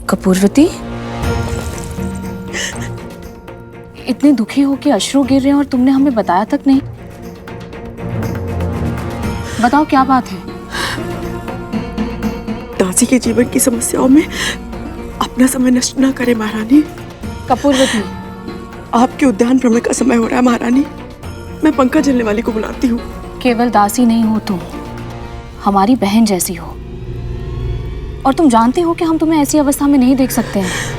कपूरवती, इतने दुखी हो कि अश्रु गिर रहे हैं और तुमने हमें बताया तक नहीं। बताओ क्या बात है? दासी के जीवन की समस्याओं में अपना समय नष्ट न करें महारानी। कपूरवती, आपके उद्यान भ्रमण का समय हो रहा है महारानी। मैं पंखा झलने वाली को बुलाती हूँ। केवल दासी नहीं हो तुम, हमारी बहन जैसी हो, और तुम जानते हो कि हम तुम्हें ऐसी अवस्था में नहीं देख सकते हैं।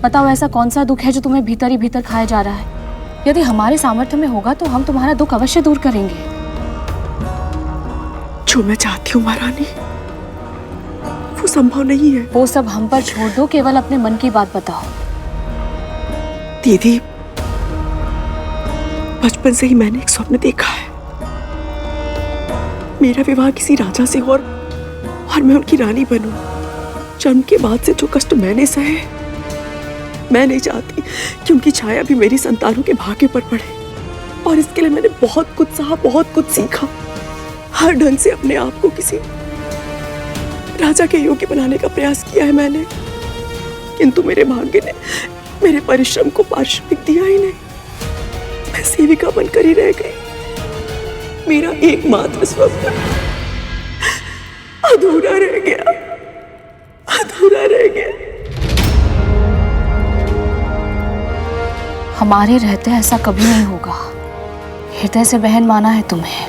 बताओ ऐसा कौन सा दुख है जो तुम्हें भीतर ही भीतर खाया जा रहा है? यदि हमारे सामर्थ्य में होगा तो हम तुम्हारा दुख अवश्य दूर करेंगे। जो मैं चाहती हूँ महारानी वो संभव नहीं है। वो सब हम पर छोड़ दो, केवल अपने मन की बात बताओ। दीदी, बचपन से ही मैंने एक स्वप्न देखा है। मेरा विवाह किसी राजा से और मैं उनकी रानी बनूं। जन्म के बाद से जो कष्ट मैंने सहे, मैं नहीं चाहती कि उनकी छाया भी मेरी संतानों के भाग्य पर पड़े। और इसके लिए मैंने बहुत कुछ सहा, बहुत कुछ सीखा। हर ढंग से अपने आप को किसी राजा के योग्य बनाने का प्रयास किया है मैंने, किंतु मेरे भाग्य ने मेरे परिश्रम को पारिश्रमिक दिया ही नहीं। मैं सेविका बनकर ही रह गई। मेरा एकमात्र स्वप्न अधूरा रह गया, अधूरा रह गया। हमारे रहते ऐसा कभी नहीं होगा। हृदय से बहन माना है तुम्हें,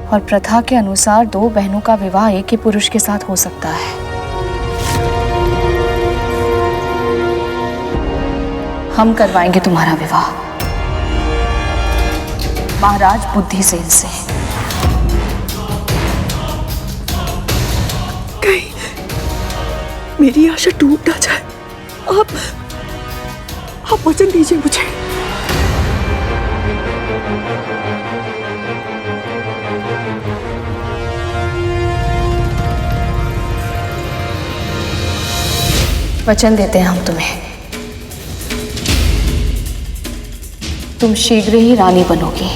और प्रथा के अनुसार दो बहनों का विवाह एक ही पुरुष के साथ हो सकता है। हम करवाएंगे तुम्हारा विवाह महाराज बुद्धिसेन से। कहीं मेरी आशा टूट ना जाए। आप वचन दीजिए मुझे। वचन देते हैं हम तुम्हें, तुम शीघ्र ही रानी बनोगी।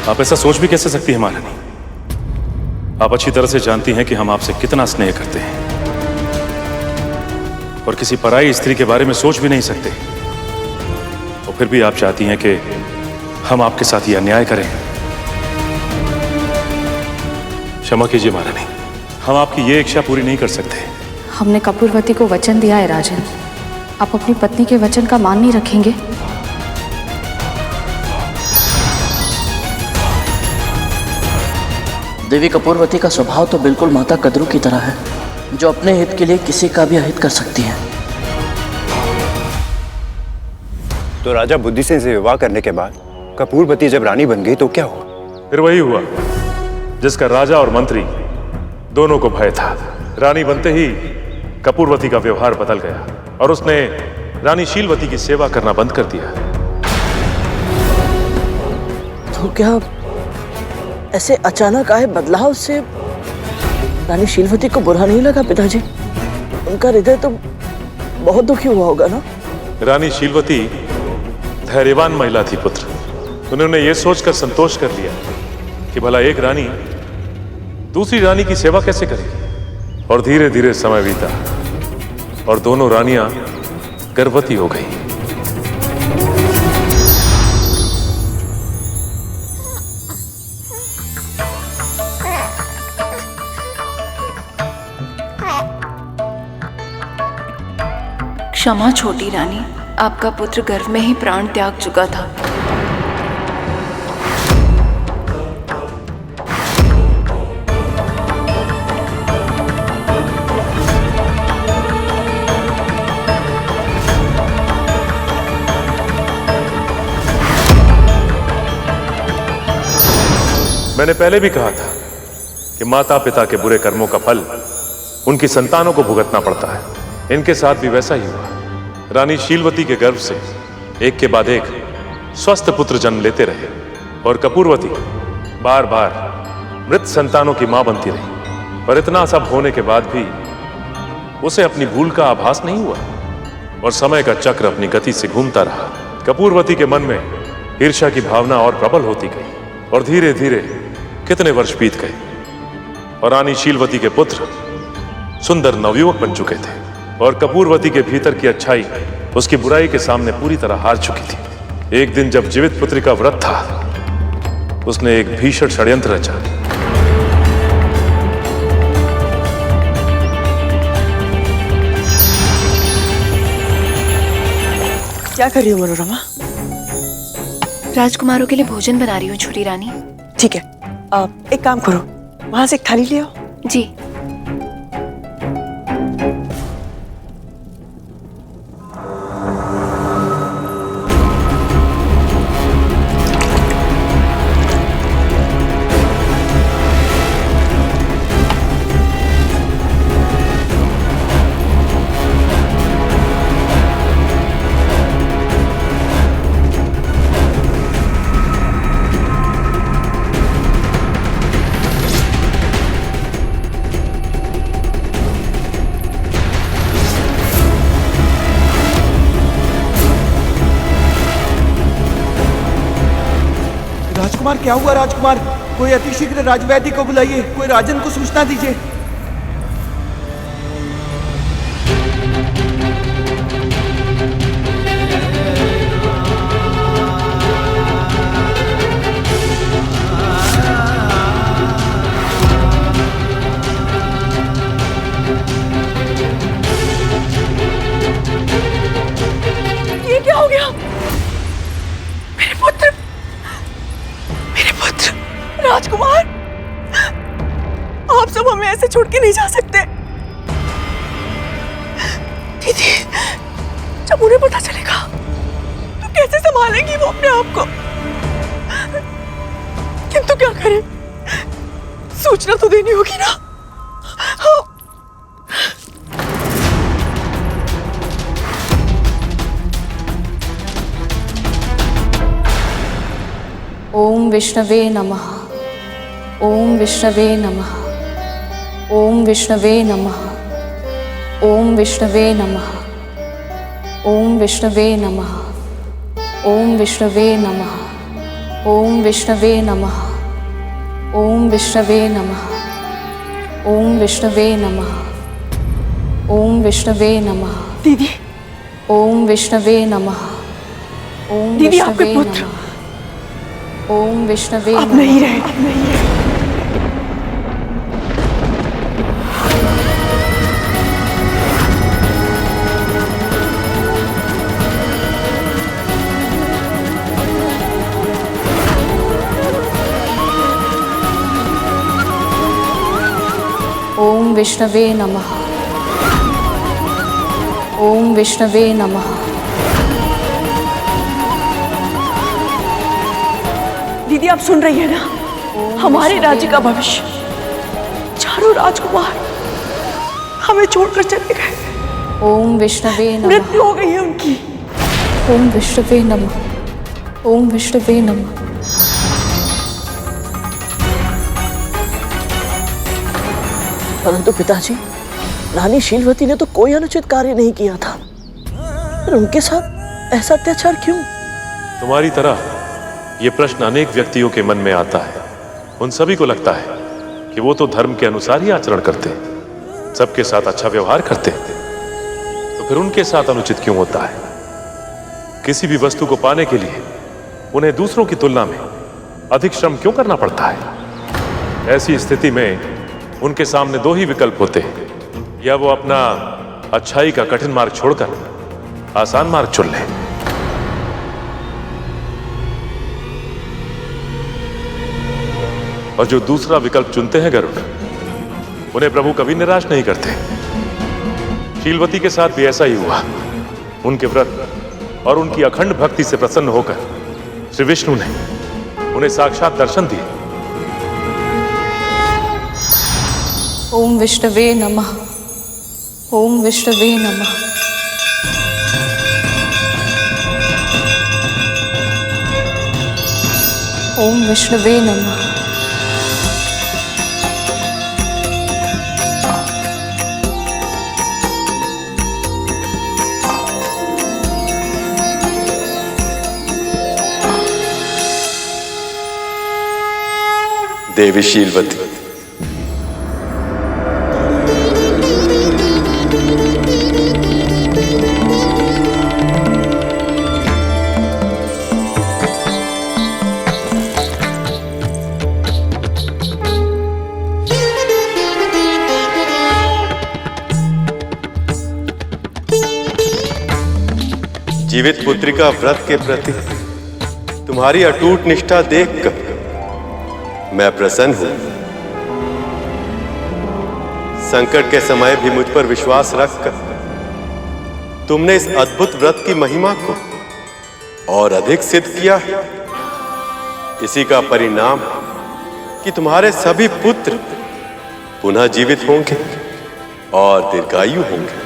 आप ऐसा सोच भी कैसे सकती हैं महारानी? आप अच्छी तरह से जानती हैं कि हम आपसे कितना स्नेह करते हैं, और किसी पराई स्त्री के बारे में सोच भी नहीं सकते। और फिर भी आप चाहती हैं कि हम आपके साथ ये अन्याय करें। क्षमा कीजिए महारानी, हम आपकी ये इच्छा पूरी नहीं कर सकते। हमने कपूरवती को वचन दिया है राजन, आप अपनी पत्नी के वचन का मान नहीं रखेंगे? देवी कपूरवती का स्वभाव तो बिल्कुल माता कद्रू की तरह है, जो अपने हित के लिए किसी का भी अहित कर सकती है। तो राजा बुद्धिसेन से विवाह करने के बाद कपूरवती जब रानी बन गई तो क्या हुआ? फिर वही हुआ जिसका राजा और मंत्री दोनों को भय था। रानी बनते ही कपूरवती का व्यवहार बदल गया और उसने रानी शीलवती की सेवा करना बंद कर दिया। तो क्या ऐसे अचानक आए बदलाव से रानी शीलवती को बुरा नहीं लगा पिताजी? उनका हृदय तो बहुत दुखी हुआ होगा ना? रानी शीलवती धैर्यवान महिला थी पुत्र। उन्होंने ये सोचकर संतोष कर लिया कि भला एक रानी दूसरी रानी की सेवा कैसे करेगी। और धीरे धीरे समय बीता और दोनों रानियां गर्भवती हो गई। क्षमा छोटी रानी, आपका पुत्र गर्भ में ही प्राण त्याग चुका था। मैंने पहले भी कहा था कि माता पिता के बुरे कर्मों का फल उनकी संतानों को भुगतना पड़ता है। इनके साथ भी वैसा ही हुआ। रानी शीलवती के गर्भ से एक के बाद एक स्वस्थ पुत्र जन्म लेते रहे, और कपूरवती बार बार मृत संतानों की मां बनती रही। पर इतना सब होने के बाद भी उसे अपनी भूल का आभास नहीं हुआ और समय का चक्र अपनी गति से घूमता रहा। कपूरवती के मन में ईर्ष्या की भावना और प्रबल होती गई और धीरे धीरे कितने वर्ष बीत गए और रानी शीलवती के पुत्र सुंदर नवयुवक बन चुके थे और कपूरवती के भीतर की अच्छाई उसकी बुराई के सामने पूरी तरह हार चुकी थी। एक दिन जब जीवित पुत्री का व्रत था, उसने एक भीषण षड्यंत्र रचा। क्या कर रही हो मनोरमा? राजकुमारों के लिए भोजन बना रही हूँ छोटी रानी। ठीक है, आप एक काम करो, वहां से एक थाली ले आओ। जी। राजकुमार, क्या हुआ राजकुमार? कोई अतिशीघ्र राजवैद्य को बुलाइए, कोई राजन को सूचना दीजिए। ये क्या हो गया? मेरे पुत्र राजकुमार, आप सब हमें ऐसे छोड़ के नहीं जा सकते। दीदी, जब उन्हें पता चलेगा तो कैसे संभालेंगी वो अपने आप को? किंतु क्या करें, सूचना तो देनी होगी ना। ओम विष्णवे नमः। ओम विष्णवे नमः। ओम विष्णवे नमः। ओम विष्णवे नमः। ओम विष्णवे नमः। ओम विष्णवे नमः। ओम विष्णवे नमः। ओम विष्णवे नमः। ओम विष्णवे नमः। ओम विष्णवे नमः। दीदी, ओम विष्णवे नमः। ओम दीदी, आपके विष्णवे पुत्र नमः। ओम विष्णवे आप नमः। नहीं रहे, नहीं रहे। ओम विष्णवे नमः। ओम विष्णवे नमः। दीदी, आप सुन रही है ना? हमारे राज्य का भविष्य, चारों राजकुमार हमें छोड़कर चले गए। ओम विष्णवे नमः। मृत्यु हो गई है उनकी। ओम विष्णवे नमः। ओम विष्णवे नमः। परंतु पिताजी, रानी शीलवती ने तो कोई अनुचित कार्य नहीं किया था, फिर उनके साथ ऐसा अत्याचार क्यों? तुम्हारी तरह ये प्रश्न अनेक व्यक्तियों के मन में आता है। उन सभी को लगता है कि वो तो धर्म के अनुसार ही आचरण करते, सबके साथ अच्छा व्यवहार करते, तो फिर उनके साथ अनुचित क्यों होता है? किसी भी वस्तु को पाने के लिए उन्हें दूसरों की तुलना में अधिक श्रम क्यों करना पड़ता है? ऐसी स्थिति में उनके सामने दो ही विकल्प होते हैं, या वो अपना अच्छाई का कठिन मार्ग छोड़कर आसान मार्ग चुन लें, और जो दूसरा विकल्प चुनते हैं गरुड़, उन्हें प्रभु कभी निराश नहीं करते। शीलवती के साथ भी ऐसा ही हुआ। उनके व्रत और उनकी अखंड भक्ति से प्रसन्न होकर श्री विष्णु ने उन्हें साक्षात दर्शन दिए। ओम विष्णवे नमः। ओम विष्णवे नमः। ओम विष्णुवे नमः। देवी शीलवती, जीवित पुत्रिका व्रत के प्रति तुम्हारी अटूट निष्ठा देखकर मैं प्रसन्न हूं। संकट के समय भी मुझ पर विश्वास रखकर तुमने इस अद्भुत व्रत की महिमा को और अधिक सिद्ध किया है। इसी का परिणाम कि तुम्हारे सभी पुत्र पुनः जीवित होंगे और दीर्घायु होंगे।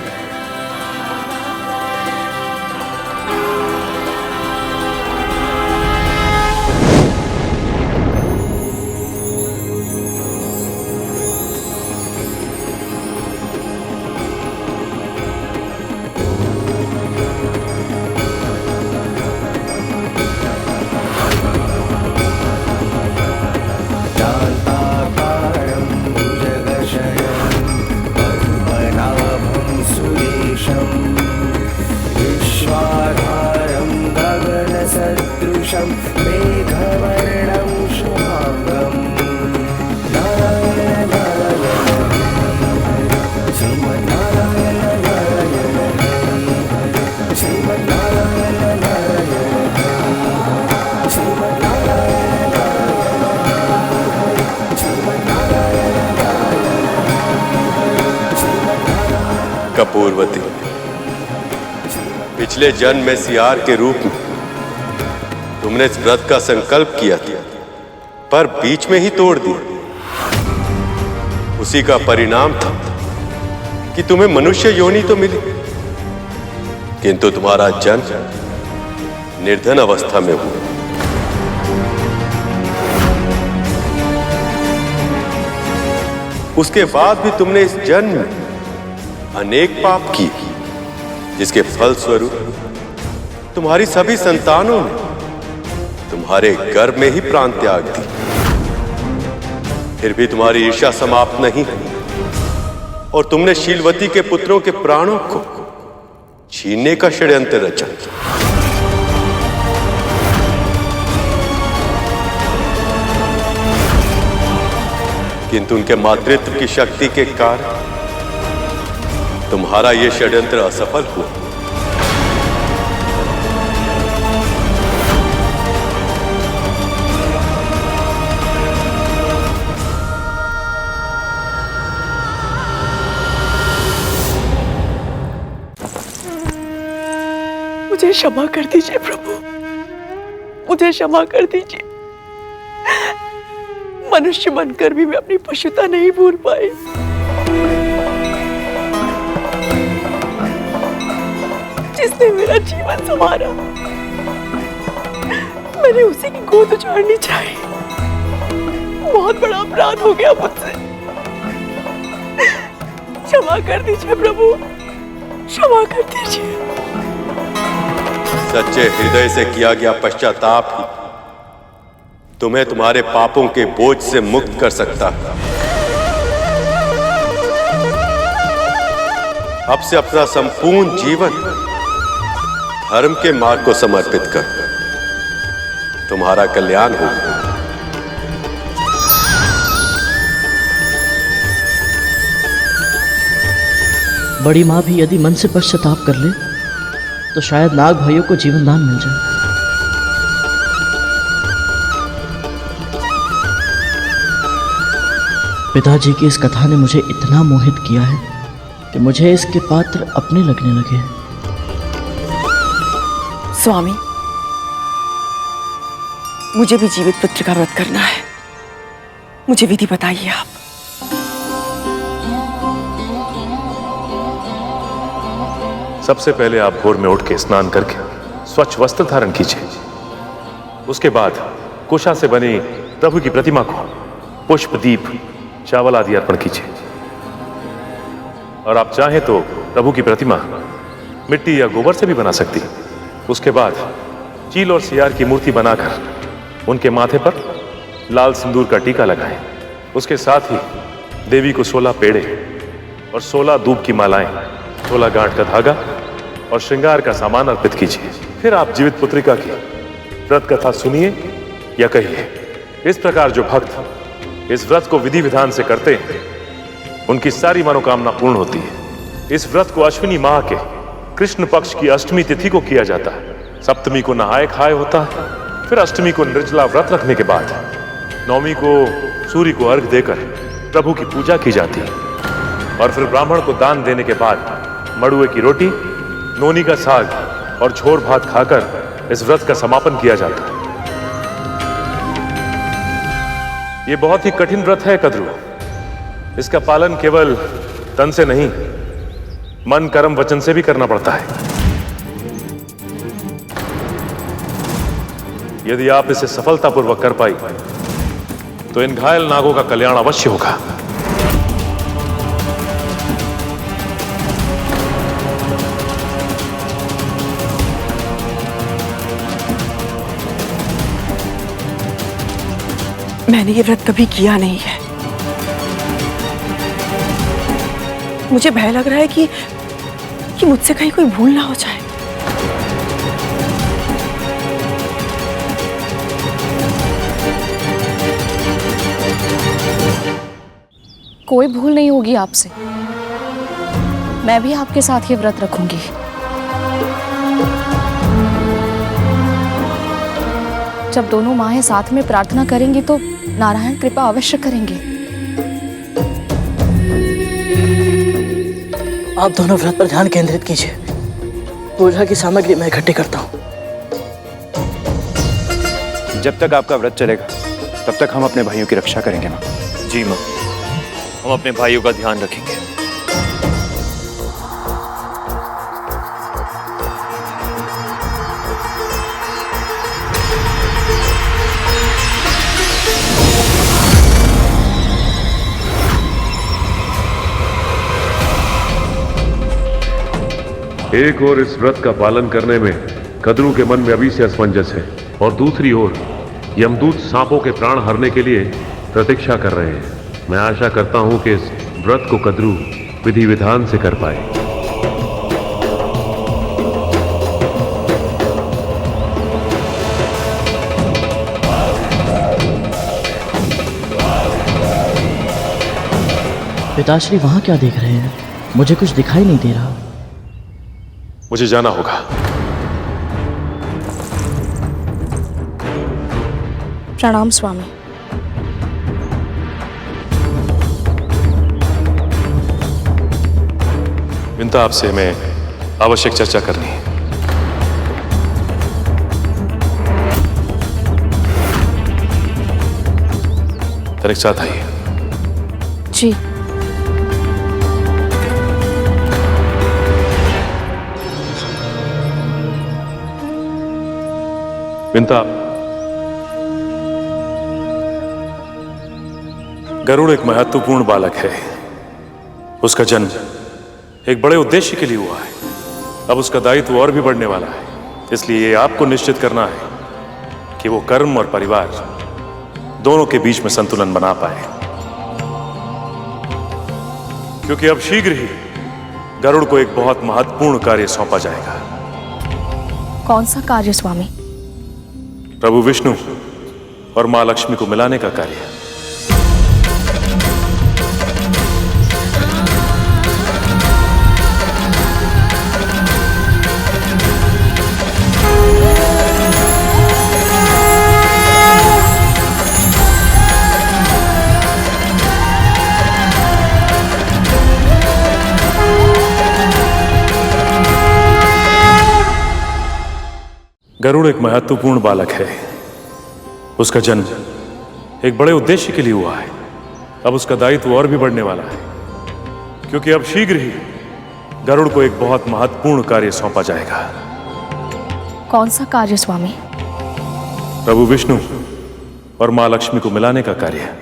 कपूरवती, पिछले जन्म में सियार के रूप में तुमने इस व्रत का संकल्प किया था, पर बीच में ही तोड़ दिया। उसी का परिणाम था कि तुम्हें मनुष्य योनि तो मिली, किंतु तुम्हारा जन्म निर्धन अवस्था में हुआ। उसके बाद भी तुमने इस जन्म में अनेक पाप किए, जिसके फल स्वरूप तुम्हारी सभी संतानों ने तुम्हारे गर्भ में ही प्राण त्याग दी। फिर भी तुम्हारी ईर्ष्या समाप्त नहीं और तुमने शीलवती के पुत्रों के प्राणों को छीनने का षड्यंत्र रचा। किंतु उनके मातृत्व की शक्ति के कारण तुम्हारा यह षड्यंत्र असफल हुआ। मुझे क्षमा कर दीजिए प्रभु, मुझे क्षमा कर दीजिए। मनुष्य बनकर भी मैं अपनी पशुता नहीं भूल पाई। जिसने मेरा जीवन संवारा, मैंने उसी की गोद उजाड़नी चाहिए। बहुत बड़ा अपराध हो गया मुझसे। क्षमा कर दीजिए प्रभु, क्षमा कर दीजिए। सच्चे हृदय से किया गया पश्चाताप ही तुम्हें तुम्हारे पापों के बोझ से मुक्त कर सकता है। अब से अपना संपूर्ण जीवन धर्म के मार्ग को समर्पित कर तुम्हारा कल्याण होगा। बड़ी माँ भी यदि मन से पश्चाताप कर ले तो शायद नाग भाइयों को जीवन दान मिल जाए। पिताजी की इस कथा ने मुझे इतना मोहित किया है कि मुझे इसके पात्र अपने लगने लगे हैं। स्वामी, मुझे भी जीवित पुत्र का व्रत करना है। मुझे विधि बताइए आप। सबसे पहले आप भोर में उठ के स्नान करके स्वच्छ वस्त्र धारण कीजिए। उसके बाद कुशा से बनी प्रभु की प्रतिमा को पुष्प, दीप, चावल आदि अर्पण कीजिए। और आप चाहें तो प्रभु की प्रतिमा मिट्टी या गोबर से भी बना सकती। उसके बाद चील और सियार की मूर्ति बनाकर उनके माथे पर लाल सिंदूर का टीका लगाएं। उसके साथ ही देवी को 16 पेड़े और 16 दूब की मालाएं, 16 गांठ का धागा और श्रृंगार का सामान अर्पित कीजिए। फिर आप जीवित पुत्रिका की व्रत कथा सुनिए या कहिए। इस प्रकार जो भक्त इस व्रत को विधि विधान से करते हैं, उनकी सारी मनोकामना पूर्ण होती है। इस व्रत को अश्विनी माह के कृष्ण पक्ष की अष्टमी तिथि को किया जाता है। सप्तमी को नहाय खाए होता है। फिर अष्टमी को निर्जला व्रत रखने के बाद नवमी को सूर्य को अर्घ देकर प्रभु की पूजा की जाती है। और फिर ब्राह्मण को दान देने के बाद मड़ुए की रोटी, नोनी का साग और झोर भात खाकर इस व्रत का समापन किया जाता है। ये बहुत ही कठिन व्रत है कद्रू। इसका पालन केवल तन से नहीं, मन, कर्म, वचन से भी करना पड़ता है। यदि आप इसे सफलतापूर्वक कर पाई तो इन घायल नागों का कल्याण अवश्य होगा। मैंने ये व्रत कभी किया नहीं है। मुझे भय लग रहा है कि मुझसे कहीं कोई भूल ना हो जाए। कोई भूल नहीं होगी आपसे। मैं भी आपके साथ ये व्रत रखूंगी। जब दोनों माहें साथ में प्रार्थना करेंगी तो नारायण कृपा अवश्य करेंगे। आप दोनों व्रत पर ध्यान केंद्रित कीजिए। पूजा की सामग्री मैं इकट्ठी करता हूँ। जब तक आपका व्रत चलेगा तब तक हम अपने भाइयों की रक्षा करेंगे माँ। जी माँ, हम अपने भाइयों का ध्यान रखेंगे। एक और इस व्रत का पालन करने में कद्रू के मन में अभी से असमंजस है, और दूसरी ओर यमदूत सांपों के प्राण हरने के लिए प्रतीक्षा कर रहे हैं। मैं आशा करता हूं कि इस व्रत को कद्रू विधि विधान से कर पाए। पिताश्री वहां क्या देख रहे हैं? मुझे कुछ दिखाई नहीं दे रहा। मुझे जाना होगा। प्रणाम स्वामी। विंता, आपसे मैं आवश्यक चर्चा करनी है। तनिक साथ आइए। जी। विंता, गरुड़ एक महत्वपूर्ण बालक है। उसका जन्म एक बड़े उद्देश्य के लिए हुआ है। अब उसका दायित्व और भी बढ़ने वाला है। इसलिए आपको निश्चित करना है कि वो कर्म और परिवार दोनों के बीच में संतुलन बना पाए, क्योंकि अब शीघ्र ही गरुड़ को एक बहुत महत्वपूर्ण कार्य सौंपा जाएगा। कौन सा कार्य स्वामी? प्रभु विष्णु और मां लक्ष्मी को मिलाने का कार्य। गरुड़ एक महत्वपूर्ण बालक है। उसका जन्म एक बड़े उद्देश्य के लिए हुआ है। अब उसका दायित्व और भी बढ़ने वाला है, क्योंकि अब शीघ्र ही गरुड़ को एक बहुत महत्वपूर्ण कार्य सौंपा जाएगा। कौन सा कार्य स्वामी? प्रभु विष्णु और मां लक्ष्मी को मिलाने का कार्य।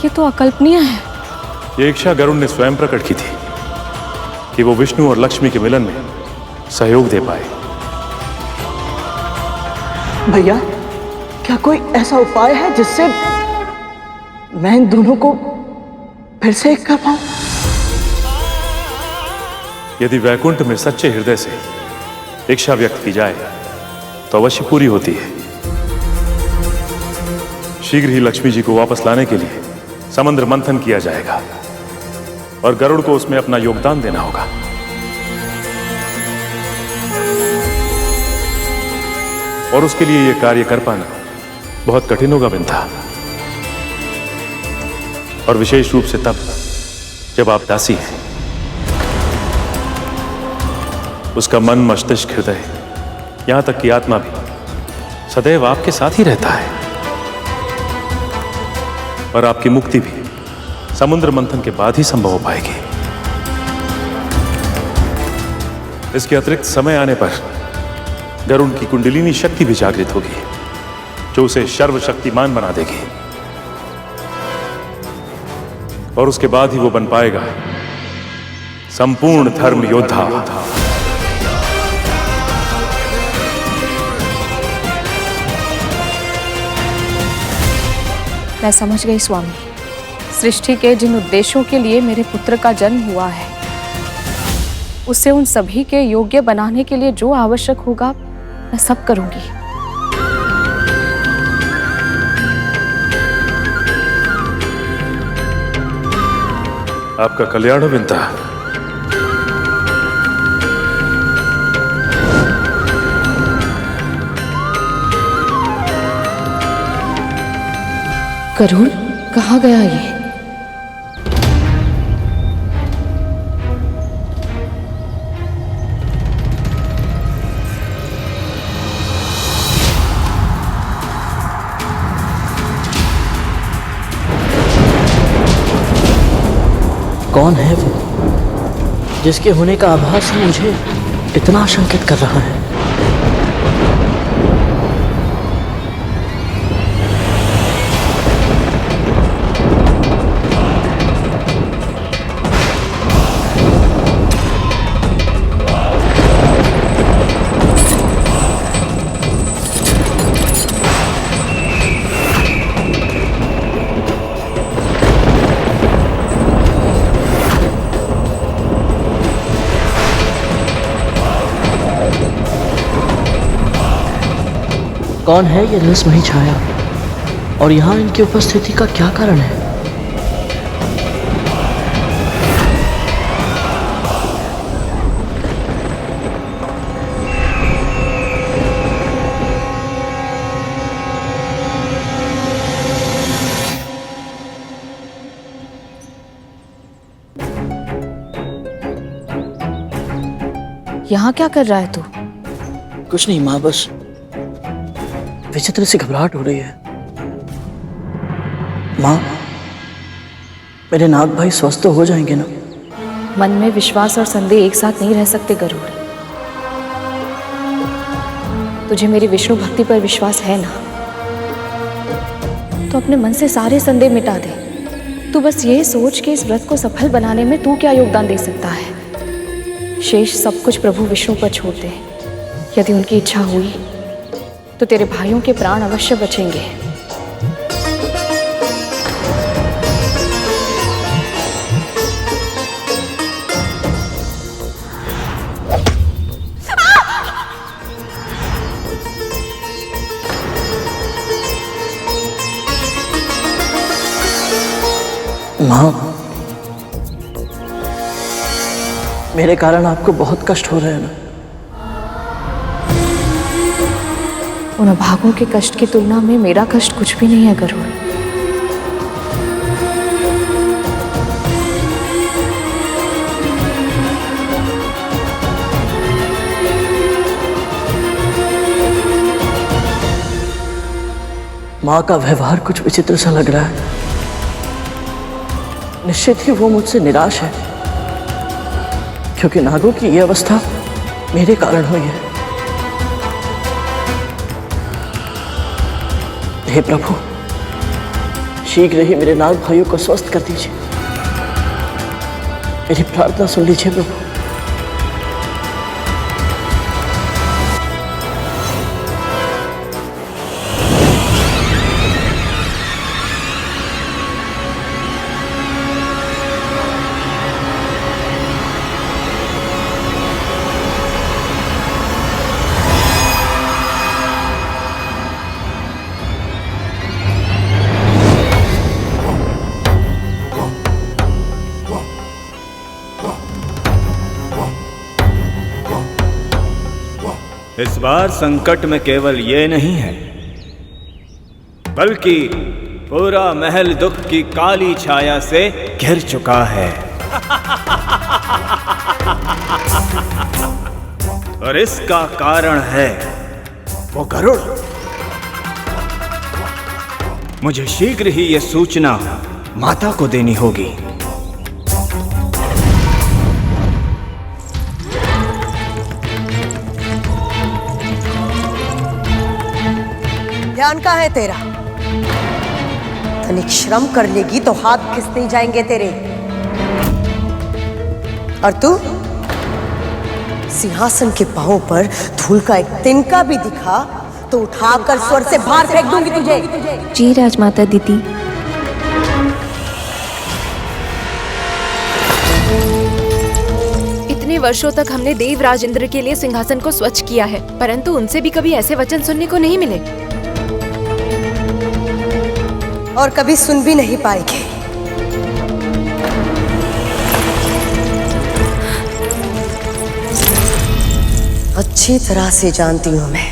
ये तो अकल्पनीय है। ये इच्छा गरुड़ ने स्वयं प्रकट की थी कि वो विष्णु और लक्ष्मी के मिलन में सहयोग दे पाए। भैया, क्या कोई ऐसा उपाय है जिससे मैं इन दोनों को फिर से एक कर पाऊं? यदि वैकुंठ में सच्चे हृदय से इच्छा व्यक्त की जाए तो अवश्य पूरी होती है। शीघ्र ही लक्ष्मी जी को वापस लाने के लिए समुद्र मंथन किया जाएगा और गरुड़ को उसमें अपना योगदान देना होगा। और उसके लिए यह कार्य कर पाना बहुत कठिन होगा विंता, और विशेष रूप से तब जब आप दासी हैं। उसका मन, मस्तिष्क, हृदय, यहां तक कि आत्मा भी सदैव आपके साथ ही रहता है। और आपकी मुक्ति भी समुद्र मंथन के बाद ही संभव हो पाएगी। इसके अतिरिक्त समय आने पर गरुड़ की कुंडलिनी शक्ति भी जागृत होगी, जो उसे सर्वशक्तिमान बना देगी। और उसके बाद ही वो बन पाएगा संपूर्ण धर्म योद्धा। मैं समझ गई स्वामी। सृष्टि के जिन उद्देश्यों के लिए मेरे पुत्र का जन्म हुआ है, उसे उन सभी के योग्य बनाने के लिए जो आवश्यक होगा मैं सब करूंगी। आपका कल्याण हो विंता। गरुड़ कहाँ गया ये? कौन है वो जिसके होने का आभास मुझे इतना आशंकित कर रहा है? कौन है ये रसमयी छाया और यहाँ इनकी उपस्थिति का क्या कारण है? यहाँ क्या कर रहा है तू? कुछ नहीं माँ, बस विचित्र सी घबराहट हो रही है। माँ, मेरे नाग भाई स्वस्थ तो हो जाएंगे ना? मन में विश्वास और संदेह एक साथ नहीं रह सकते गरुड़। तुझे मेरी विष्णु भक्ति पर विश्वास है ना, तो अपने मन से सारे संदेह मिटा दे। तू बस ये सोच कि इस व्रत को सफल बनाने में तू क्या योगदान दे सकता है। शेष सब कुछ प्रभु विष्णु पर छोड़ दे। यदि उनकी इच्छा हुई तो तेरे भाइयों के प्राण अवश्य बचेंगे। माँ, मेरे कारण आपको बहुत कष्ट हो रहा है ना? उन अभागों के कष्ट की तुलना में मेरा कष्ट कुछ भी नहीं है गरुड़। माँ का व्यवहार कुछ विचित्र सा लग रहा है। निश्चित ही वो मुझसे निराश है, क्योंकि नागों की ये अवस्था मेरे कारण हुई है। हे प्रभु, शीघ्र ही मेरे नाग भाइयों को स्वस्थ कर दीजिए। मेरी प्रार्थना सुन लीजिए प्रभु। इस बार संकट में केवल ये नहीं है, बल्कि पूरा महल दुख की काली छाया से घिर चुका है। और इसका कारण है वो गरुड़। मुझे शीघ्र ही ये सूचना माता को देनी होगी। ध्यान कहाँ है तेरा? तनिक श्रम कर लेगी तो हाथ खिस नहीं जाएंगे तेरे। और तू सिंहासन के पांव पर धूल का एक तिनका भी दिखा तो उठाकर स्वर से बाहर फेंक दूंगी तुझे। जी राजमाता दीदी। इतने वर्षों तक हमने देवराज इंद्र के लिए सिंहासन को स्वच्छ किया है, परंतु उनसे भी कभी ऐसे वचन सुनने को नहीं मिले और कभी सुन भी नहीं पाएंगे। अच्छी तरह से जानती हूं मैं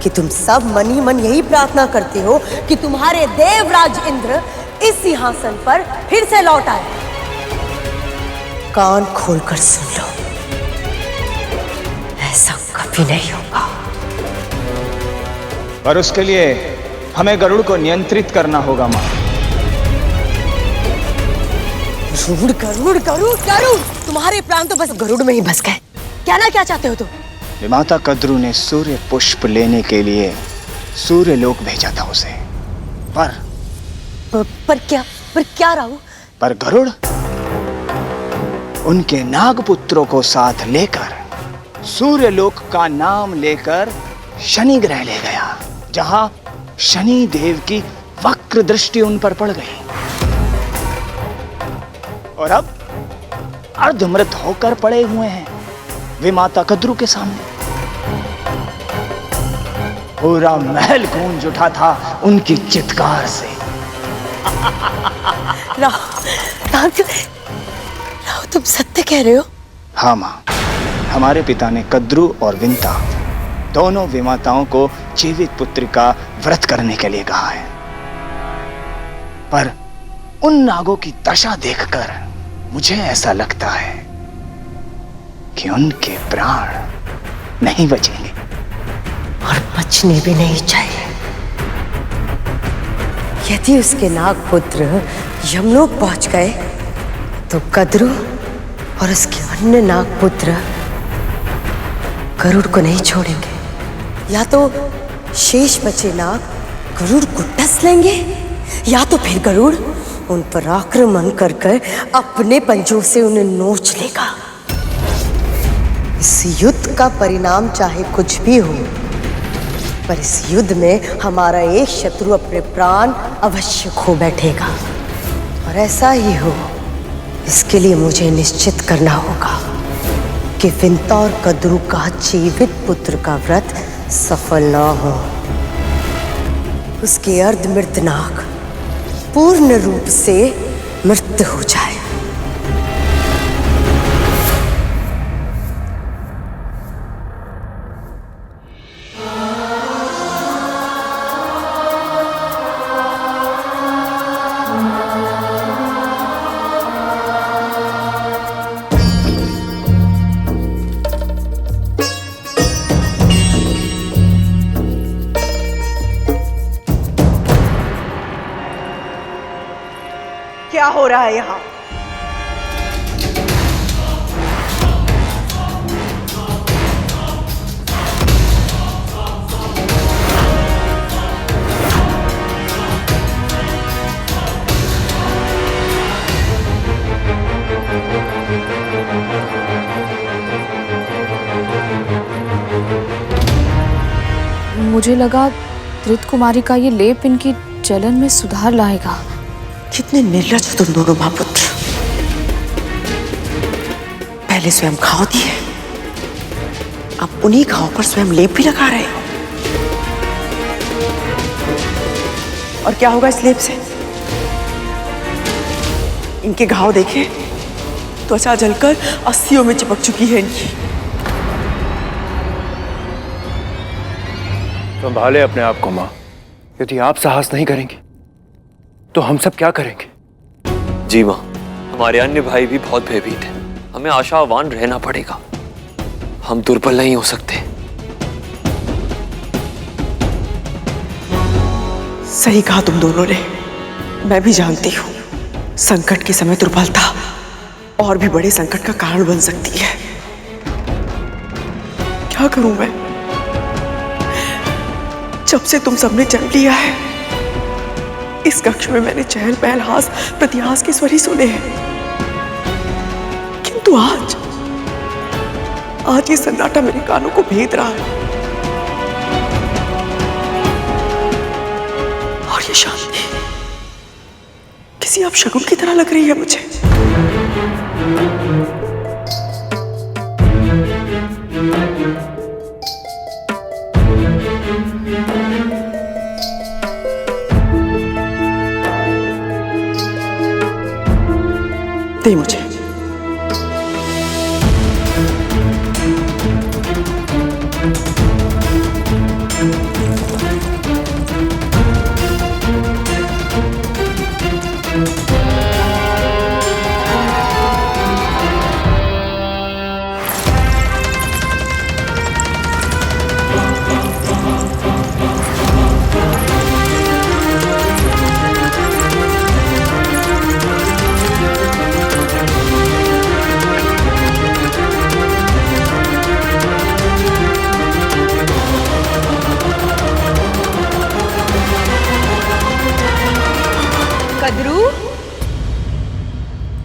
कि तुम सब मन ही मन यही प्रार्थना करते हो कि तुम्हारे देवराज इंद्र इस सिंहासन पर फिर से लौट आए। कान खोलकर सुन लो, ऐसा कभी नहीं होगा। पर उसके लिए हमें गरुड़ को नियंत्रित करना होगा माँ। गरुड़ गरुड़ गरुड़ गरुड़, तुम्हारे प्राण तो बस गरुड़ में ही बस गए। कहना क्या चाहते हो तुम? विमाता कद्रू ने सूर्य पुष्प लेने के लिए सूर्य लोक भेजा था उसे, पर क्या राहु? पर गरुड़ उनके नागपुत्रों को साथ लेकर सूर्य लोक का नाम लेकर शनि ग्रह ले गया, जहां शनि देव की वक्र दृष्टि उन पर पड़ गई और अब अर्धमृत होकर पड़े हुए हैं विमाता कद्रू के सामने। पूरा महल गूंज उठा था उनकी चित्कार से। राहु, तुम सत्य कह रहे हो? हाँ माँ, हमारे पिता ने कद्रू और विंता दोनों विमाताओं को जीवित पुत्र का व्रत करने के लिए कहा है, पर उन नागों की दशा देखकर मुझे ऐसा लगता है कि उनके प्राण नहीं बचेंगे और बचने भी नहीं चाहिए। यदि उसके नागपुत्र यमलोक पहुंच गए तो कद्रू और उसके अन्य नागपुत्र गरुड़ को नहीं छोड़ेंगे। या तो शेष बचे नाग गरुड़ को डस लेंगे, या तो फिर गरुड़ उन पर आक्रमण कर अपने पंजों से उन्हें नोच लेगा। इस युद्ध का परिणाम चाहे कुछ भी हो, पर इस युद्ध में हमारा एक शत्रु अपने प्राण अवश्य खो बैठेगा। और ऐसा ही हो, इसके लिए मुझे निश्चित करना होगा कि विंता और कद्रू का जीवित पुत्र का व्रत सफल ना हो। उसके अर्धमृत नाग पूर्ण रूप से मृत हो जाए। क्या हो रहा है यहाँ? मुझे लगा धृत कुमारी का ये लेप इनकी जलन में सुधार लाएगा। कितने निर्लज हो तुम दोनों महापुत्र। पहले स्वयं घाव दिए, अब उन्हीं घाव पर स्वयं लेप भी लगा रहे हो। और क्या होगा इस लेप से? इनके घाव देखे, त्वचा जलकर अस्थियों में चिपक चुकी है इनकी। संभाले अपने आप को माँ। यदि आप साहस नहीं करेंगे तो हम सब क्या करेंगे? जी माँ, हमारे अन्य भाई भी बहुत भयभीत हैं। हमें आशावान रहना पड़ेगा। हम दुर्बल नहीं हो सकते। सही कहा तुम दोनों ने। मैं भी जानती हूँ संकट के समय दुर्बलता और भी बड़े संकट का कारण बन सकती है। क्या करूं मैं? जब से तुम सबने जन्म लिया है, इस कक्ष में मैंने चहल पहल, हास प्रतिहास के स्वर ही सुने हैं। किंतु आज ये सन्नाटा मेरे कानों को भेद रहा है। और ये शांति किसी अपशगुन की तरह लग रही है मुझे। दे मुझे।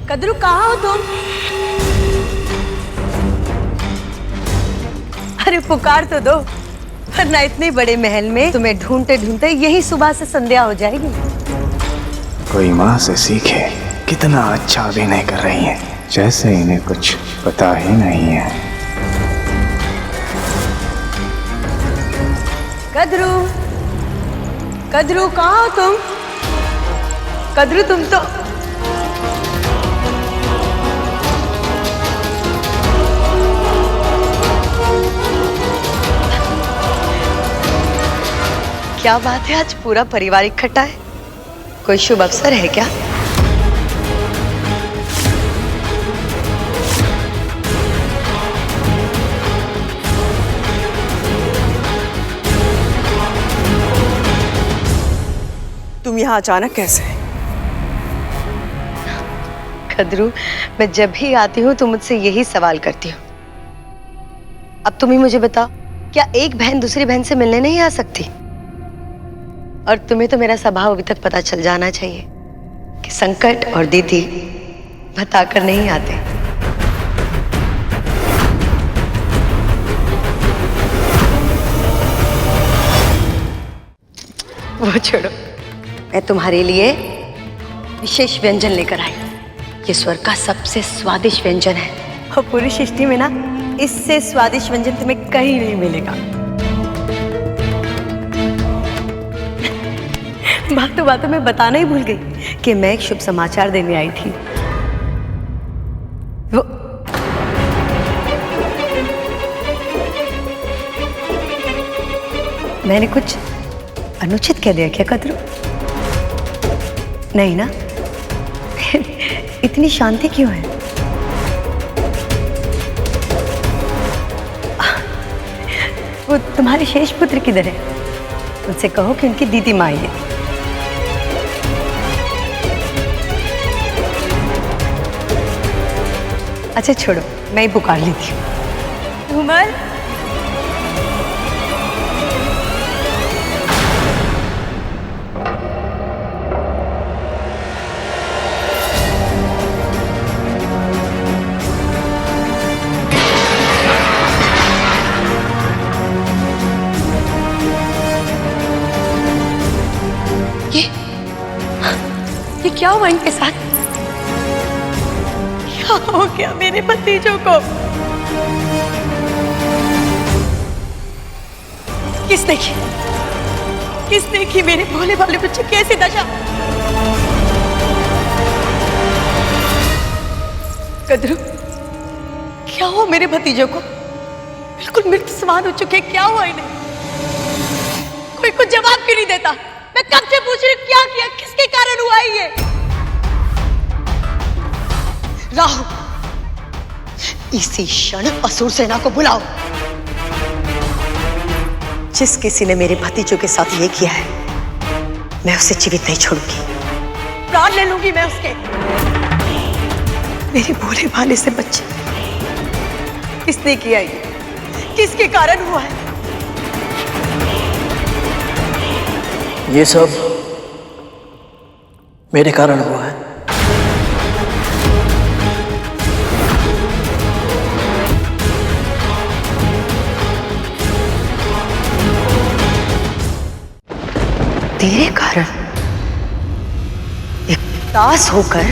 कद्रू कहाँ हो तुम? अरे पुकार तो दो, वरना इतने बड़े महल में तुम्हें ढूंढते ढूंढते यही सुबह से संध्या हो जाएगी। कोई माँ से सीखे, कितना अच्छा अभिनय कर रही हैं, जैसे इन्हें कुछ पता ही नहीं है। कद्रू, कद्रू कहाँ हो तुम? कद्रू तुम तो क्या बात है, आज पूरा परिवार इकट्ठा है। कोई शुभ अवसर है क्या? तुम यहाँ अचानक कैसे? कद्रू, मैं जब भी आती हूँ तुम मुझसे यही सवाल करती हो। अब तुम ही मुझे बताओ, क्या एक बहन दूसरी बहन से मिलने नहीं आ सकती? और तुम्हें तो मेरा स्वभाव अभी तक पता चल जाना चाहिए कि संकट और दीदी बताकर नहीं आते। वो छोड़ो, मैं तुम्हारे लिए विशेष व्यंजन लेकर आई। ये स्वर्ग का सबसे स्वादिष्ट व्यंजन है और पूरी सृष्टि में ना इससे स्वादिष्ट व्यंजन तुम्हें कहीं नहीं मिलेगा। बातों में बताना ही भूल गई कि मैं एक शुभ समाचार देने आई थी। वो मैंने कुछ अनुचित कह दिया क्या कद्रू? नहीं ना? इतनी शांति क्यों है? वो तुम्हारे शेष पुत्र किधर है? उनसे कहो कि उनकी दीदी माँ है। अच्छा छोड़ो, मैं ही पुकार लेती हूँ। धूमल, ये क्या हुआ इनके साथ? क्या हो गया मेरे भतीजों को? किसने की? किसने की मेरे भोले भाले बच्चे की ऐसी दशा? कद्रू, क्या हुआ मेरे भतीजों को? बिल्कुल मृत समान हो चुके, क्या हुआ इन्हें? कोई कुछ जवाब क्यों नहीं देता? मैं कब से पूछ रही हूँ, क्या किया, किसके कारण हुआ है ये? राहु, इसी क्षण असुर सेना को बुलाओ। जिस किसी ने मेरे भतीजों के साथ ये किया है, मैं उसे जीवित नहीं छोड़ूंगी, प्राण ले लूंगी मैं उसके। मेरे भोले भाले से बच्चे, किसने किया ये? किसके कारण हुआ है? ये सब मेरे कारण हुआ है। तेरे कारण? एक दास होकर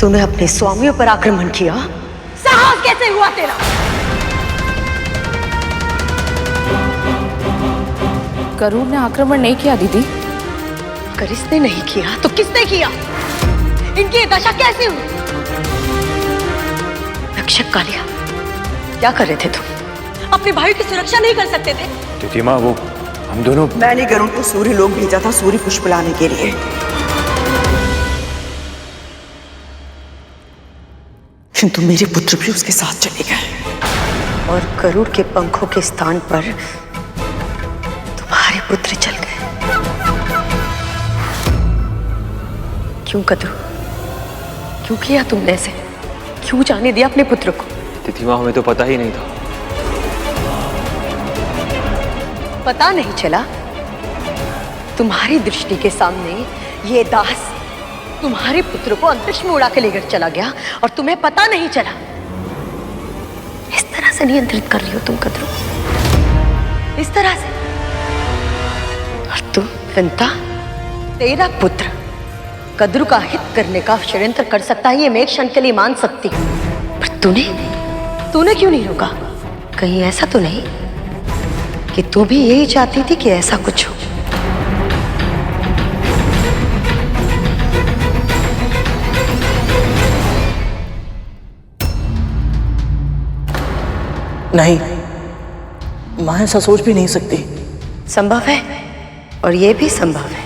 तूने अपने स्वामियों पर आक्रमण किया? साहस कैसे हुआ तेरा? गरुड़ ने आक्रमण नहीं किया दीदी। अगर इसने नहीं किया तो किसने किया? इनकी ये दशा कैसे हुई? रक्षक कालिया, क्या कर रहे थे तुम? अपने भाई की सुरक्षा नहीं कर सकते थे? तिथि माँ, वो हम दोनों। मैंने गरुड़ को सूर्य लोक भेजा था सूर्य पुष्प लाने के लिए। किंतु मेरे पुत्र भी उसके साथ चले गए और गरुड़ के पंखों के स्थान पर तुम्हारे पुत्र चल गए। क्यों कद्रू? क्यों किया तुमने ऐसे? क्यों जाने दिया अपने पुत्र को? तिथि माँ, हमें तो पता ही नहीं था। पता नहीं चला? तुम्हारी दृष्टि के सामने ये दास तुम्हारे पुत्र को अंतरिक्ष में उड़ा के लेकर चला गया और तुम्हें पता नहीं चला। इस तरह से नियंत्रित कर रही हो तुम कद्रू, इस तरह से। और तुम विंता, तेरा पुत्र कद्रू का हित करने का षड्यंत्र कर सकता है, ये मैं एक क्षण के लिए मान सकती हूँ, पर तूने क्यों नहीं रोका? कहीं ऐसा तो नहीं कि तू भी यही चाहती थी कि ऐसा कुछ हो? नहीं, मां ऐसा सोच भी नहीं सकती। संभव है, और यह भी संभव है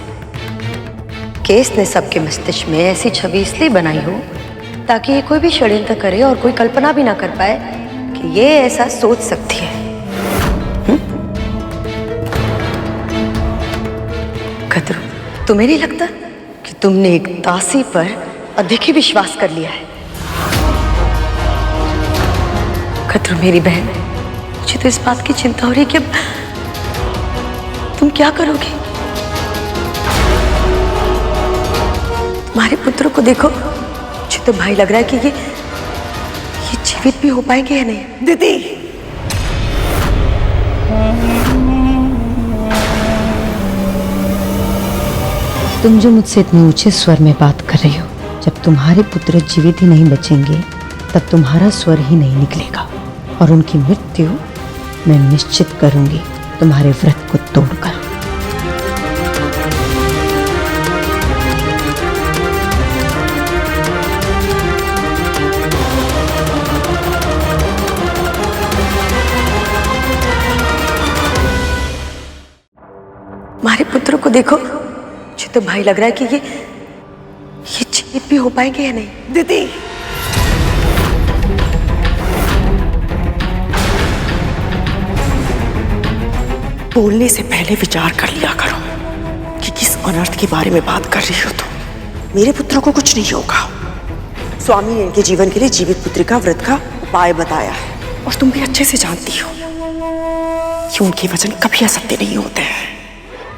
कि इसने सबके मस्तिष्क में ऐसी छवि इसलिए बनाई हो ताकि ये कोई भी षड्यंत्र करे और कोई कल्पना भी ना कर पाए कि ये ऐसा सोच सकती है। कद्रू, तुम्हें नहीं लगता कि तुमने एक दासी पर अधिक ही विश्वास कर लिया है? कद्रू मेरी बहन, मुझे तो इस बात की चिंता हो रही है कि अब तुम क्या करोगी? तुम्हारे पुत्र को देखो, मुझे तो भाई लग रहा है कि ये जीवित भी हो पाएंगे या नहीं। दीदी, तुम जो मुझसे इतने ऊंचे स्वर में बात कर रही हो, जब तुम्हारे पुत्र जीवित ही नहीं बचेंगे तब तुम्हारा स्वर ही नहीं निकलेगा और उनकी मृत्यु मैं निश्चित करूंगी तुम्हारे व्रत को तोड़कर। हमारे पुत्र को देखो, मुझे तो भाई लग रहा है कि ये जीवित भी हो पाएंगे या नहीं। दीदी, बोलने से पहले विचार कर लिया करो कि किस अनर्थ के बारे में बात कर रही हो तुम। मेरे पुत्र को कुछ नहीं होगा, स्वामी ने इनके जीवन के लिए जीवित पुत्री का व्रत का उपाय बताया है। और तुम भी अच्छे से जानती हो कि उनके वचन कभी असत्य नहीं होते हैं।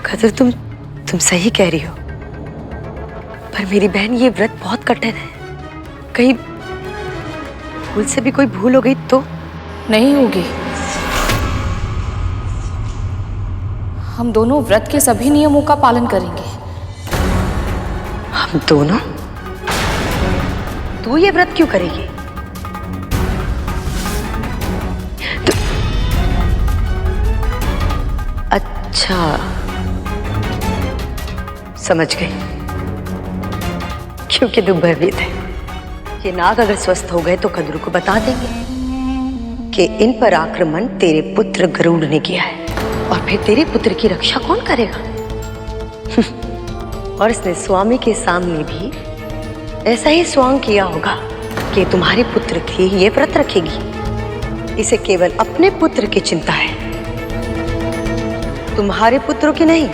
कदर, तुम सही कह रही हो, पर मेरी बहन ये व्रत बहुत कठिन है। कहीं भूल से भी कोई भूल हो गई तो? नहीं होगी। हम दोनों व्रत के सभी नियमों का पालन करेंगे। हम दोनों? तू ये व्रत क्यों करेगी? अच्छा, समझ गई। क्योंकि तू भयभीत है। ये नाग अगर स्वस्थ हो गए तो कद्रू को बता देंगे कि इन पर आक्रमण तेरे पुत्र गरुड़ ने किया है, और फिर तेरे पुत्र की रक्षा कौन करेगा? और इसने स्वामी के सामने भी ऐसा ही स्वांग किया होगा कि तुम्हारे पुत्र की ये व्रत रखेगी। इसे केवल अपने पुत्र की चिंता है, तुम्हारे पुत्रों की नहीं।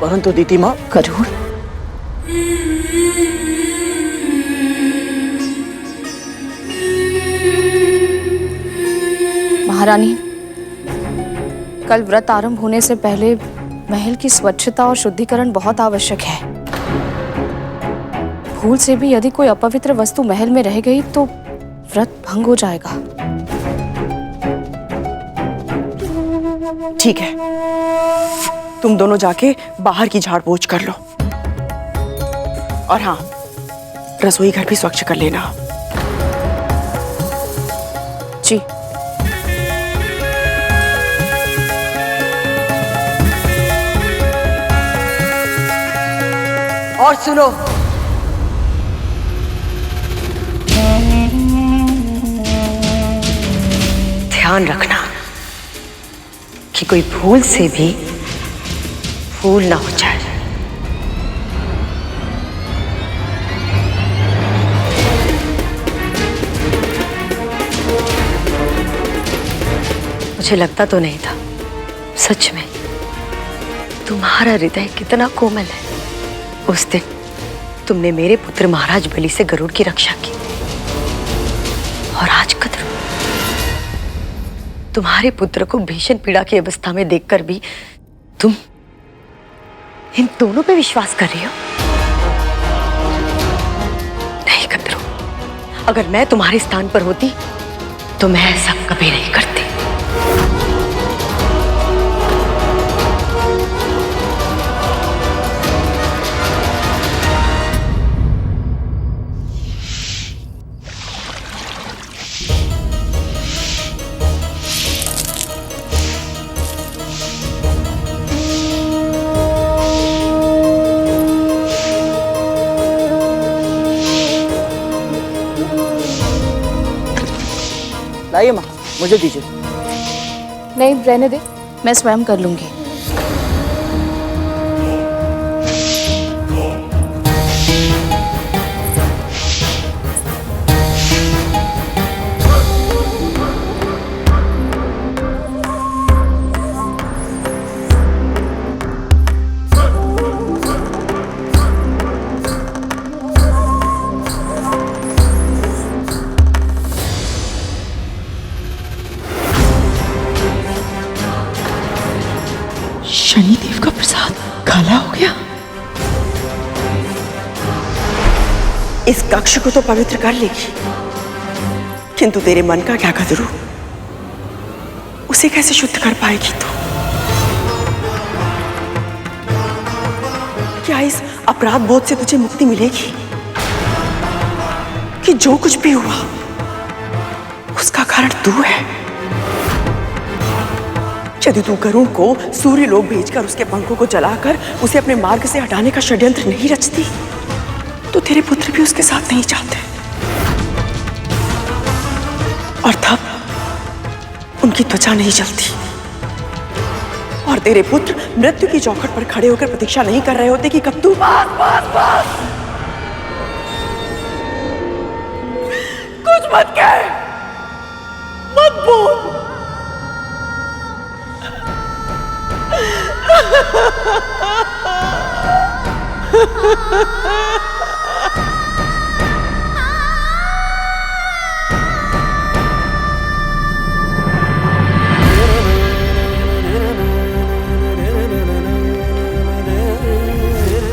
परंतु दीदी माँ, गरुड़, महारानी, कल व्रत आरंभ होने से पहले महल की स्वच्छता और शुद्धिकरण बहुत आवश्यक है। भूल से भी यदि कोई अपवित्र वस्तु महल में रह गई तो व्रत भंग हो जाएगा। ठीक है, तुम दोनों जाके बाहर की झाड़ पोंछ कर लो, और हाँ, रसोई घर भी स्वच्छ कर लेना। जी। और सुनो, ध्यान रखना कि कोई भूल से भी फूल ना हो जाए। मुझे लगता तो नहीं था, सच में तुम्हारा हृदय कितना कोमल है। उस दिन तुमने मेरे पुत्र महाराज बलि से गरुड़ की रक्षा की, और आज कद्रू, तुम्हारे पुत्र को भीषण पीड़ा की अवस्था में देखकर भी तुम इन दोनों पे विश्वास कर रही हो? नहीं कद्रू, अगर मैं तुम्हारे स्थान पर होती तो मैं ऐसा कभी नहीं करती। लाइए माँ, मुझे दीजिए। नहीं, रहने दे, मैं स्वयं कर लूंगी। शनिदेव का प्रसाद काला हो गया। इस कक्ष को तो पवित्र कर लेगी, किंतु तेरे मन का क्या कदरू, उसे कैसे शुद्ध कर पाएगी तू? क्या इस अपराध बोध से तुझे मुक्ति मिलेगी कि जो कुछ भी हुआ उसका कारण तू है? यदि तू गरुड़ को सूर्य लोक भेजकर उसके पंखों को जलाकर उसे अपने मार्ग से हटाने का षड्यंत्र नहीं रचती, तो तेरे पुत्र भी उसके साथ नहीं जाते, और तब उनकी त्वचा नहीं जलती, और तेरे पुत्र मृत्यु की चौखट पर खड़े होकर प्रतीक्षा नहीं कर रहे होते कि कब तू बस कुछ मत कह, मत बोल।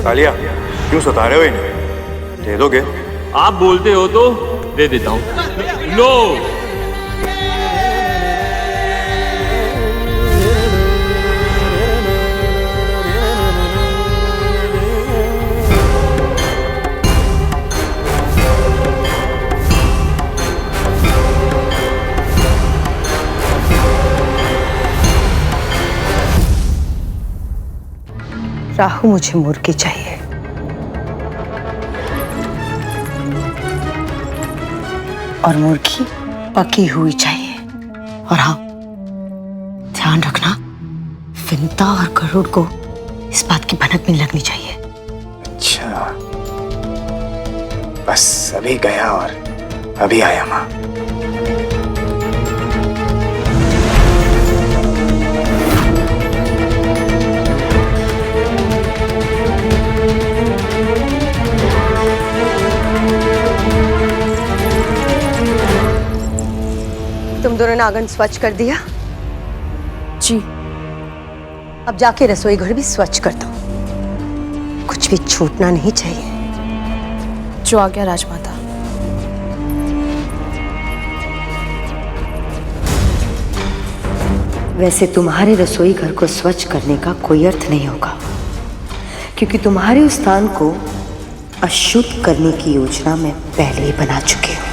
कालिया, क्यों सता रहे हो इन्हें? दे दोगे? आप बोलते हो तो दे देता हूं। लो। राहु, मुझे मुर्गी चाहिए। और मुर्गी पकी हुई चाहिए। और हाँ, ध्यान रखना, विंता और गरुड़ को इस बात की भनक भी लगनी चाहिए। अच्छा, बस अभी गया और अभी आया माँ। तुम दोनों ने आंगन स्वच्छ कर दिया? जी। अब जाके रसोई घर भी स्वच्छ कर दो, कुछ भी छूटना नहीं चाहिए। जो आ गया राजमाता। वैसे तुम्हारे रसोई घर को स्वच्छ करने का कोई अर्थ नहीं होगा, क्योंकि तुम्हारे उस स्थान को अशुद्ध करने की योजना मैं पहले ही बना चुकी हूँ।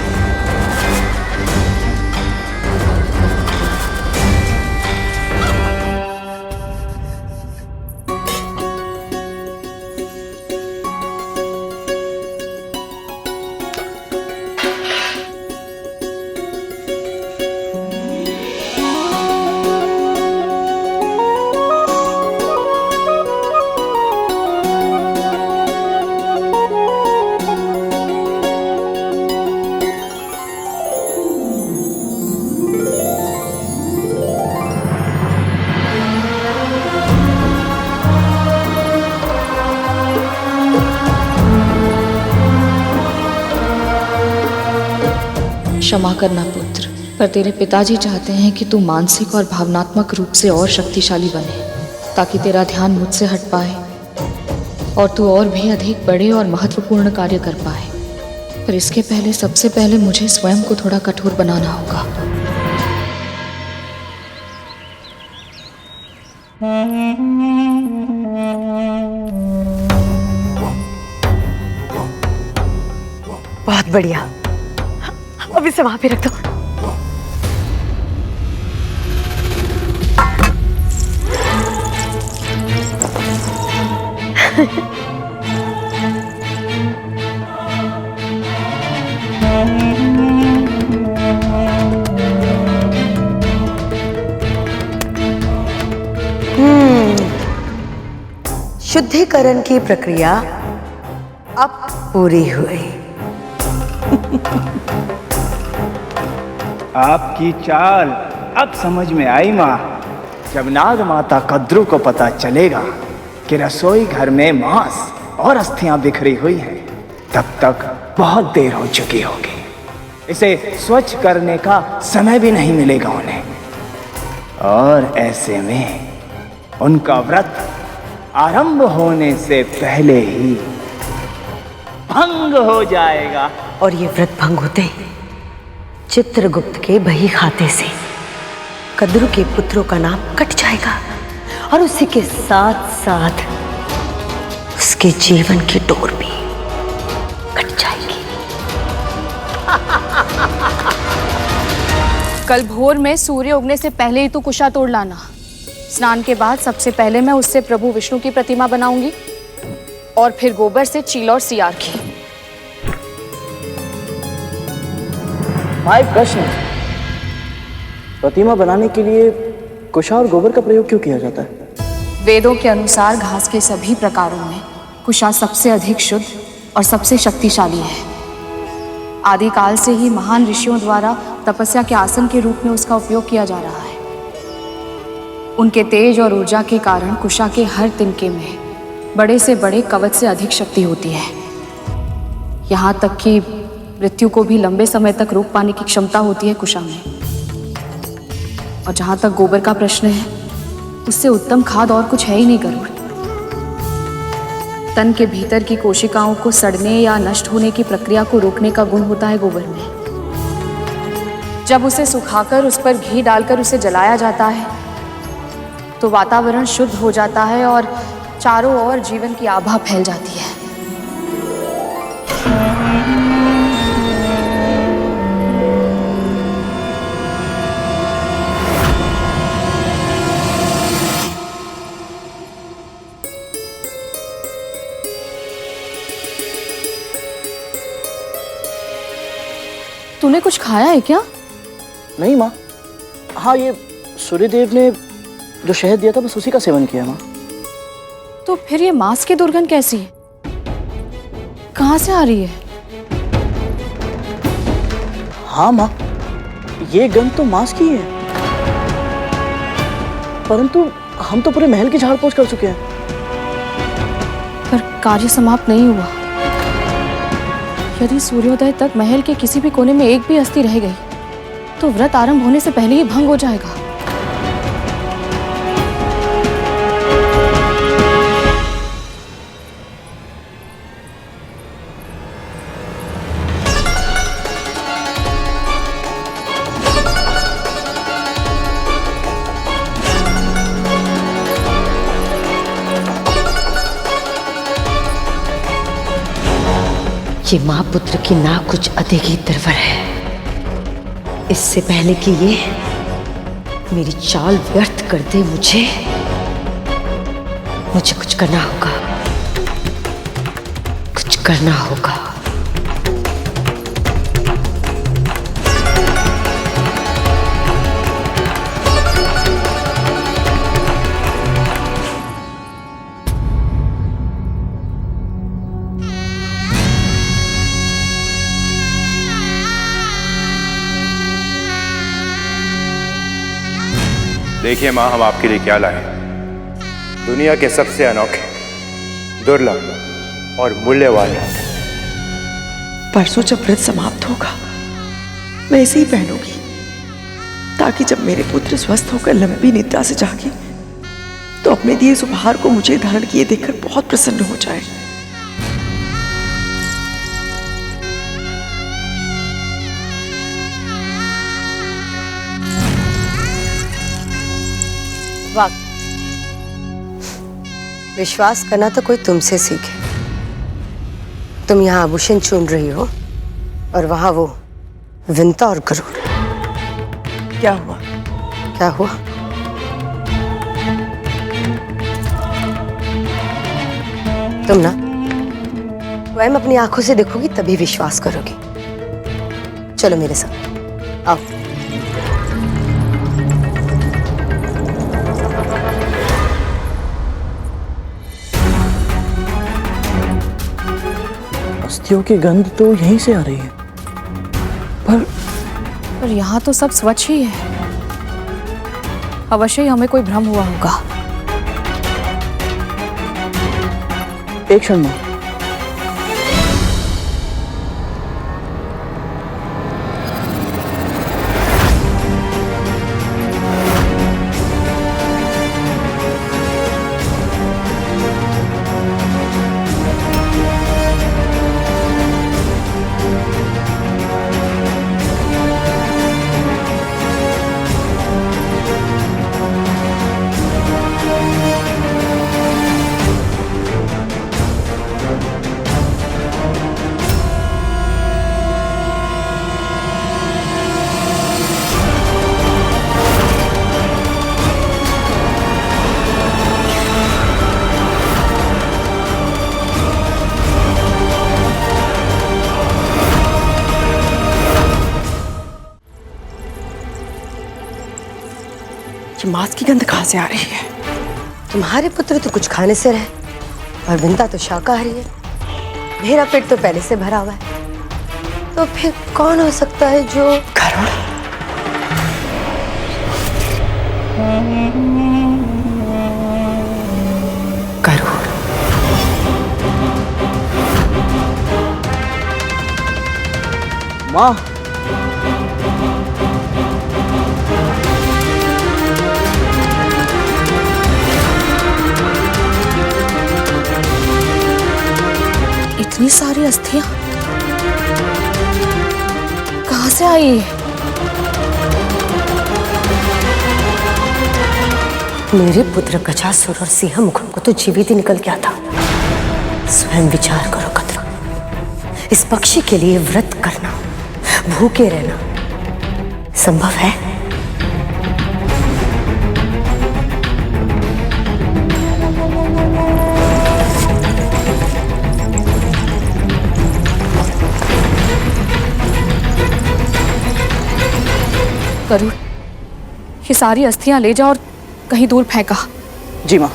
क्षमा करना पुत्र, पर तेरे पिताजी चाहते हैं कि तू मानसिक और भावनात्मक रूप से और शक्तिशाली बने, ताकि तेरा ध्यान मुझसे हट पाए और तू और भी अधिक बड़े और महत्वपूर्ण कार्य कर पाए। पर इसके पहले, सबसे पहले मुझे स्वयं को थोड़ा कठोर बनाना होगा। बहुत बढ़िया, अब इसे वहां पे रख दो। शुद्धिकरण की प्रक्रिया अब पूरी हुई। आपकी चाल अब समझ में आई माँ। जब नाग माता कद्रू को पता चलेगा कि रसोई घर में मांस और अस्थियां बिखरी हुई हैं, तब तक बहुत देर हो चुकी होगी। इसे स्वच्छ करने का समय भी नहीं मिलेगा उन्हें, और ऐसे में उनका व्रत आरंभ होने से पहले ही भंग हो जाएगा। और ये व्रत भंग होते ही चित्रगुप्त के बही खाते से कद्रू के पुत्रों का नाम कट जाएगा, और उसी के साथ साथ उसके जीवन की डोर भी कट जाएगी। कल भोर में सूर्य उगने से पहले ही तू कुशा तोड़ लाना। स्नान के बाद सबसे पहले मैं उससे प्रभु विष्णु की प्रतिमा बनाऊंगी, और फिर गोबर से चील और सियार की। मां, एक प्रश्न, प्रतिमा बनाने के लिए कुशा और गोबर का प्रयोग क्यों किया जाता है? वेदों के अनुसार घास के सभी प्रकारों में कुशा सबसे अधिक शुद्ध और सबसे शक्तिशाली है। आदिकाल से ही महान ऋषियों द्वारा तपस्या के आसन के रूप में उसका उपयोग किया जा रहा है। उनके तेज और ऊर्जा के कारण कुशा के हर तिनके में बड़े से बड़े कवच से अधिक शक्ति होती है। यहाँ तक कि मृत्यु को भी लंबे समय तक रोक पाने की क्षमता होती है कुशा में। और जहाँ तक गोबर का प्रश्न है, उससे उत्तम खाद और कुछ है ही नहीं गरुड़। तन के भीतर की कोशिकाओं को सड़ने या नष्ट होने की प्रक्रिया को रोकने का गुण होता है गोबर में। जब उसे सुखाकर उस पर घी डालकर उसे जलाया जाता है तो वातावरण शुद्ध हो जाता है और चारों ओर जीवन की आभा फैल जाती है। तूने कुछ खाया है क्या? नहीं माँ। हाँ, ये सूर्यदेव ने जो शहद दिया था बस उसी का सेवन किया माँ। तो फिर ये मांस की दुर्गंध कैसी है? कहाँ से आ रही है? हाँ माँ, ये गंध तो मांस की है, परंतु हम तो पूरे महल की झाड़ पोछ कर चुके हैं। पर कार्य समाप्त नहीं हुआ। यदि सूर्योदय तक महल के किसी भी कोने में एक भी अस्थि रह गई तो व्रत आरंभ होने से पहले ही भंग हो जाएगा। ये माँ पुत्र की ना कुछ अधिक ही निर्भर है। इससे पहले कि ये मेरी चाल व्यर्थ कर दे, मुझे कुछ करना होगा। कुछ करना होगा। देखिए माँ, हम आपके लिए क्या लाए हैं। दुनिया के सबसे अनोखे, दुर्लभ और मूल्यवान। परसों जब व्रत समाप्त होगा मैं इसे ही पहनूंगी, ताकि जब मेरे पुत्र स्वस्थ होकर लंबी निद्रा से जागे तो अपने दिए इस उपहार को मुझे धारण किए देखकर बहुत प्रसन्न हो जाए। वाह, विश्वास करना तो कोई तुमसे सीखे। तुम यहाँ आभूषण चुन रही हो और वहां वो विंता और गरुड़। क्या हुआ? क्या हुआ? तुम ना स्वयं अपनी आंखों से देखोगी तभी विश्वास करोगी। चलो मेरे साथ आओ। अस्थियों की गंध तो यहीं से आ रही है, पर यहाँ तो सब स्वच्छ ही है। अवश्य ही हमें कोई भ्रम हुआ होगा। एक क्षण में। ये मांस की गंध कहाँ से आ रही है? तुम्हारे पुत्र तो कुछ खाने से रहे और विंता तो शाकाहारी है। मेरा पेट तो पहले से भरा हुआ है। तो फिर कौन हो सकता है जो गरुड़? गरुड़। माँ, इतनी सारी अस्थियां कहाँ से आई? मेरे पुत्र गजासुर और सिंह मुखम को तो जीवित ही निकल गया था। स्वयं विचार करो कद्रू, इस पक्षी के लिए व्रत करना, भूखे रहना संभव है? गरुड़, ये सारी अस्थियां ले जाओ और कहीं दूर फेंका। जी माँ।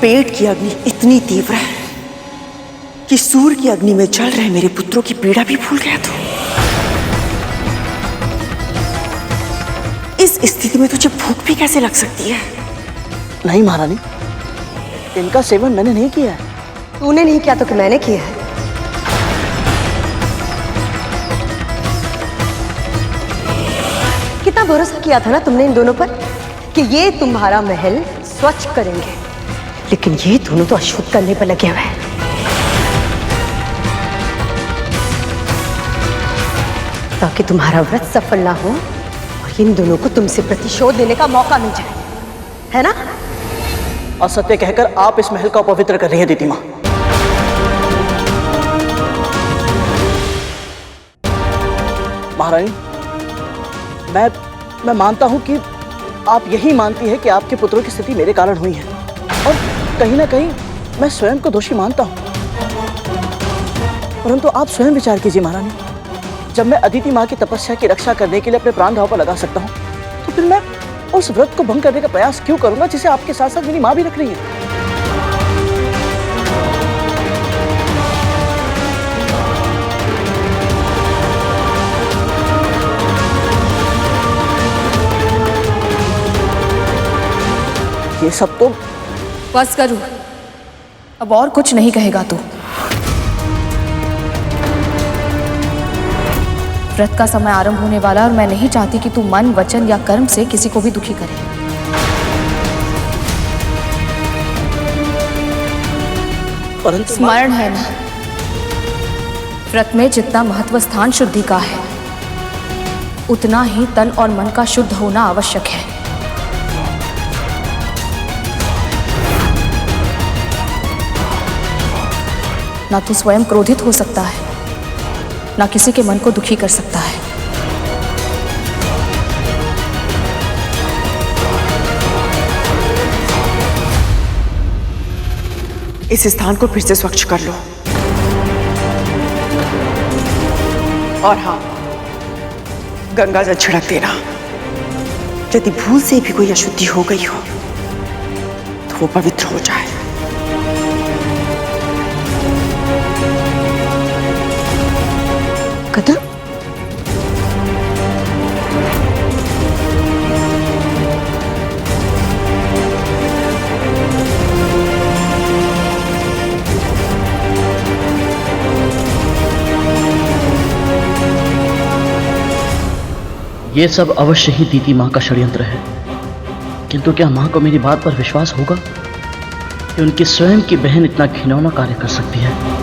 पेट की अग्नि इतनी तीव्र है कि सूर्य की अग्नि में जल रहे मेरे पुत्रों की पीड़ा भी भूल गया तू। इस स्थिति में तुझे भूख भी कैसे लग सकती है? नहीं महारानी, इनका सेवन मैंने नहीं किया है। तूने नहीं किया तो कि मैंने किया है। कितना भरोसा किया था ना तुमने इन दोनों पर कि ये तुम्हारा महल स्वच्छ करेंगे, लेकिन ये दोनों तो अशुद्ध करने पर लगे हुए हैं। ताकि तुम्हारा व्रत सफल ना हो और इन दोनों को तुमसे प्रतिशोध लेने का मौका मिल जाए, है ना? असत्य कहकर आप इस महल का अपवित्र कर रही हैं दीदी माँ। महारानी, मैं मानता हूं कि आप यही मानती है कि आपके पुत्रों की स्थिति मेरे कारण हुई है, और कहीं ना कहीं मैं स्वयं को दोषी मानता हूं। परंतु आप स्वयं विचार कीजिए महारानी, जब मैं अदिति माँ की तपस्या की रक्षा करने के लिए अपने प्राण दांव पर लगा सकता हूँ, तो फिर मैं उस व्रत को भंग करने का प्रयास क्यों करूंगा जिसे आपके साथ साथ मेरी माँ भी रख रही है? ये सब तो बस करूं, अब और कुछ नहीं कहेगा तू। व्रत का समय आरंभ होने वाला और मैं नहीं चाहती कि तू मन, वचन या कर्म से किसी को भी दुखी करे। परंतु स्मरण है ना, व्रत में जितना महत्व स्थान शुद्धि का है, उतना ही तन और मन का शुद्ध होना आवश्यक है। ना तो स्वयं क्रोधित हो सकता है, ना किसी के मन को दुखी कर सकता है। इस स्थान को फिर से स्वच्छ कर लो। और हाँ, गंगा जल छिड़क देना। यदि भूल से भी कोई अशुद्धि हो गई हो तो वो पवित्र हो जाए। कदम, ये सब अवश्य ही दीदी माँ का षड्यंत्र है, किंतु क्या माँ को मेरी बात पर विश्वास होगा कि उनकी स्वयं की बहन इतना घिनौना कार्य कर सकती है?